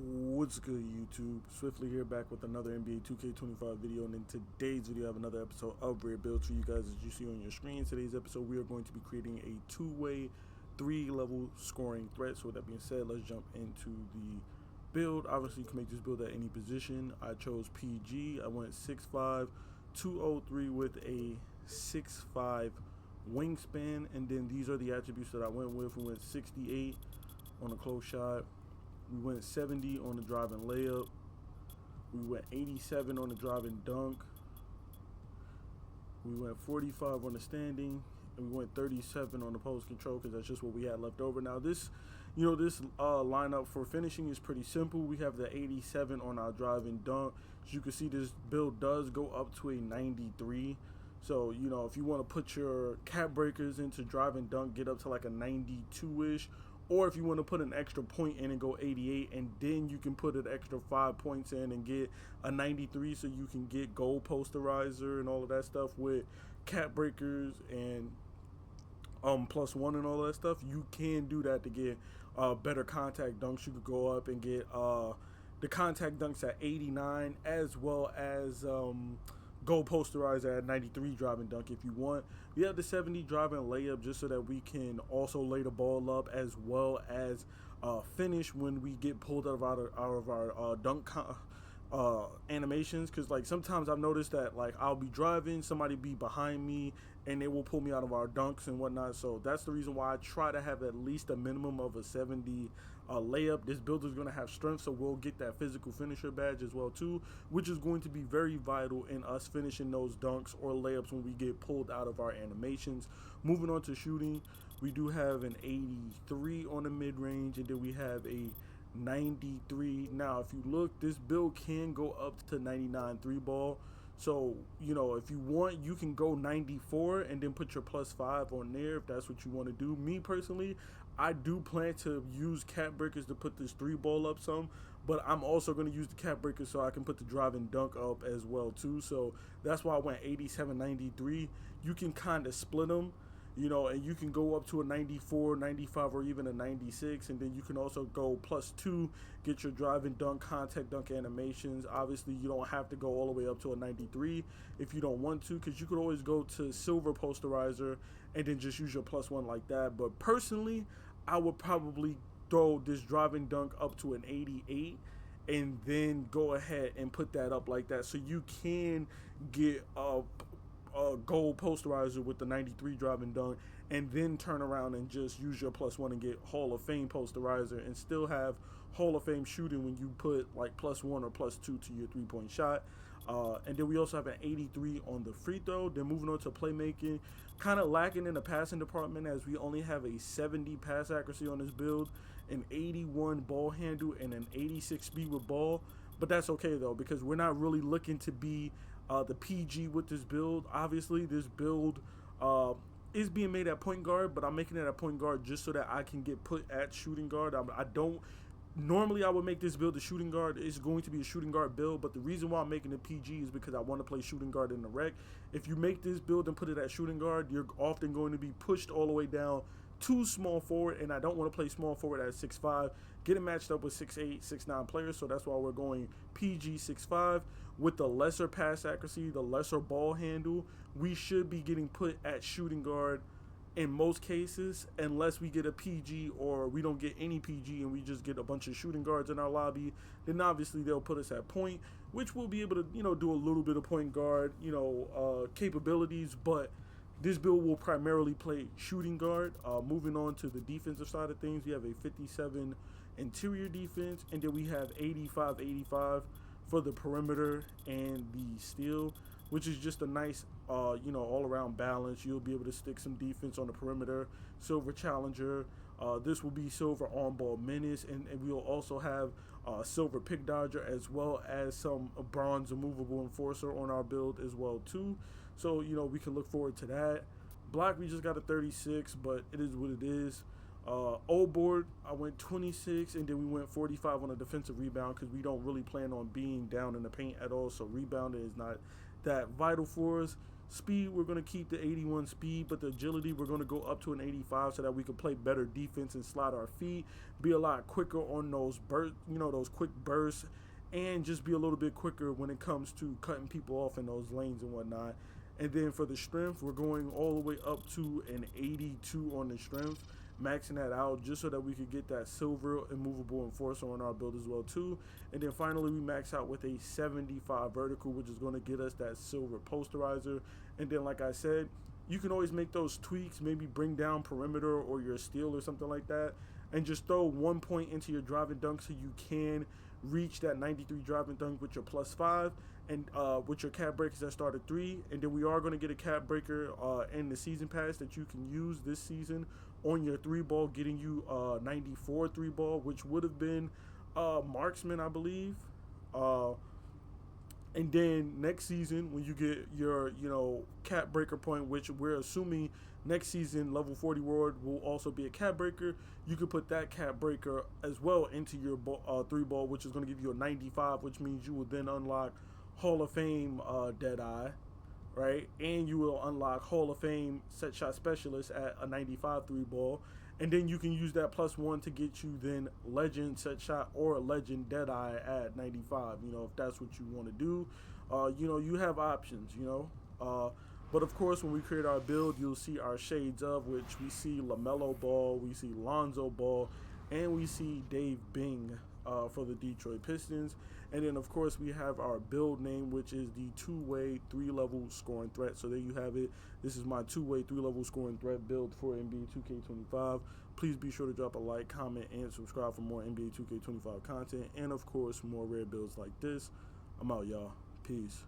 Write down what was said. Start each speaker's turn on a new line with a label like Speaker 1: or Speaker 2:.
Speaker 1: What's good, YouTube? Swiftly here, back with another NBA 2K25 video, and in today's video I have another episode of Rare Builds for you guys. As you see on your screen, today's episode we are going to be creating a two-way, three-level scoring threat. So with that being said, let's jump into the build. Obviously, you can make this build at any position. I chose PG. I went 6'5", 203 with a 6'5" wingspan, and then these are the attributes that I went with. We went 68 on a close shot. We went 70 on the drive and layup. We went 87 on the drive and dunk. We went 45 on the standing, and we went 37 on the post control because that's just what we had left over. Now this, this lineup for finishing is pretty simple. We have the 87 on our drive and dunk. As you can see, this build does go up to a 93. So, if you want to put your cap breakers into drive and dunk, get up to like a 92-ish. Or if you want to put an extra point in and go 88, and then you can put an extra 5 points in and get a 93, so you can get goal posterizer and all of that stuff with cap breakers and +1 and all of that stuff. You can do that to get better contact dunks. You could go up and get the contact dunks at 89, as well as goal posterizer at 93 drive and dunk if you want. We have the 70 drive and layup just so that we can also lay the ball up, as well as finish when we get pulled out of our dunk animations. Because like sometimes I've noticed that like I'll be driving, somebody be behind me, and they will pull me out of our dunks and whatnot. So that's the reason why I try to have at least a minimum of a 70 layup. This build is going to have strength, so we'll get that physical finisher badge as well too, which is going to be very vital in us finishing those dunks or layups when we get pulled out of our animations. Moving on to shooting, we do have an 83 on the mid-range, and then we have a 93. Now if you look, this build can go up to 99 3 ball. So if you want, you can go 94 and then put your +5 on there if that's what you want to do. Me personally, I do plan to use cap breakers to put this 3 ball up some, but I'm also going to use the cap breakers so I can put the drive and dunk up as well too. So that's why I went 87 93. You can kind of split them, and you can go up to a 94, 95, or even a 96, and then you can also go +2, get your drive and dunk, contact dunk animations. Obviously, you don't have to go all the way up to a 93 if you don't want to, because you could always go to silver posterizer and then just use your +1 like that. But personally, I would probably throw this drive and dunk up to an 88 and then go ahead and put that up like that, so you can get a gold posterizer with the 93 drive and dunk, and then turn around and just use your +1 and get Hall of Fame posterizer, and still have Hall of Fame shooting when you put like +1 or +2 to your 3-point shot. And then we also have an 83 on the free throw. Then moving on to playmaking, kind of lacking in the passing department, as we only have a 70 pass accuracy on this build, an 81 ball handle, and an 86 speed with ball. But that's okay though, because we're not really looking to be the PG with this build. Obviously, this build is being made at point guard, but I'm making it at point guard just so that I can get put at shooting guard. I don't normally I would make this build a shooting guard. It's going to be a shooting guard build, but the reason why I'm making it PG is because I want to play shooting guard in the rec. If you make this build and put it at shooting guard, you're often going to be pushed all the way down to small forward, and I don't want to play small forward at 6'5", getting matched up with 6'8", 6'9" players. So that's why we're going PG 6'5". With the lesser pass accuracy, the lesser ball handle, we should be getting put at shooting guard in most cases, unless we get a PG or we don't get any PG and we just get a bunch of shooting guards in our lobby. Then obviously they'll put us at point, which we'll be able to do a little bit of point guard capabilities, but this build will primarily play shooting guard. Moving on to the defensive side of things, we have a 57 interior defense, and then we have 85 for the perimeter and the steal, which is just a nice all-around balance. You'll be able to stick some defense on the perimeter. Silver challenger. This will be silver on-ball menace, and we'll also have silver pick dodger, as well as some bronze immovable enforcer on our build as well too. So we can look forward to that. Block, we just got a 36, but it is what it is. Old board, I went 26, and then we went 45 on a defensive rebound, because we don't really plan on being down in the paint at all, so rebounding is not that vital for us. Speed, we're going to keep the 81 speed, but the agility, we're going to go up to an 85 so that we can play better defense and slide our feet, be a lot quicker on those bursts, those quick bursts, and just be a little bit quicker when it comes to cutting people off in those lanes and whatnot. And then for the strength, we're going all the way up to an 82 on the strength, maxing that out just so that we could get that silver immovable enforcer on our build as well too. And then finally we max out with a 75 vertical, which is going to get us that silver posterizer. And then like I said, you can always make those tweaks, maybe bring down perimeter or your steal or something like that, and just throw 1 point into your driving dunk so you can reach that 93 driving dunk with your +5, and with your cap breakers that start at 3. And then we are going to get a cap breaker in the season pass that you can use this season on your 3-ball, getting you 94 3-ball, which would have been marksman, I believe. And then next season, when you get your, cap breaker point, which we're assuming next season level 40 world will also be a cap breaker, you could put that cap breaker as well into your 3-ball, which is going to give you a 95, which means you will then unlock Hall of Fame Deadeye, right? And you will unlock Hall of Fame set shot specialist at a 95 3-ball. And then you can use that +1 to get you then legend set shot or legend Deadeye at 95, if that's what you want to do. You have options, but of course, when we create our build, you'll see our shades of, which we see LaMelo Ball, we see Lonzo Ball, and we see Dave Bing for the Detroit Pistons. And then, of course, we have our build name, which is the 2-way 3-level scoring threat. So there you have it. This is my 2-way 3-level scoring threat build for NBA 2K25. Please be sure to drop a like, comment, and subscribe for more NBA 2K25 content. And, of course, more rare builds like this. I'm out, y'all. Peace.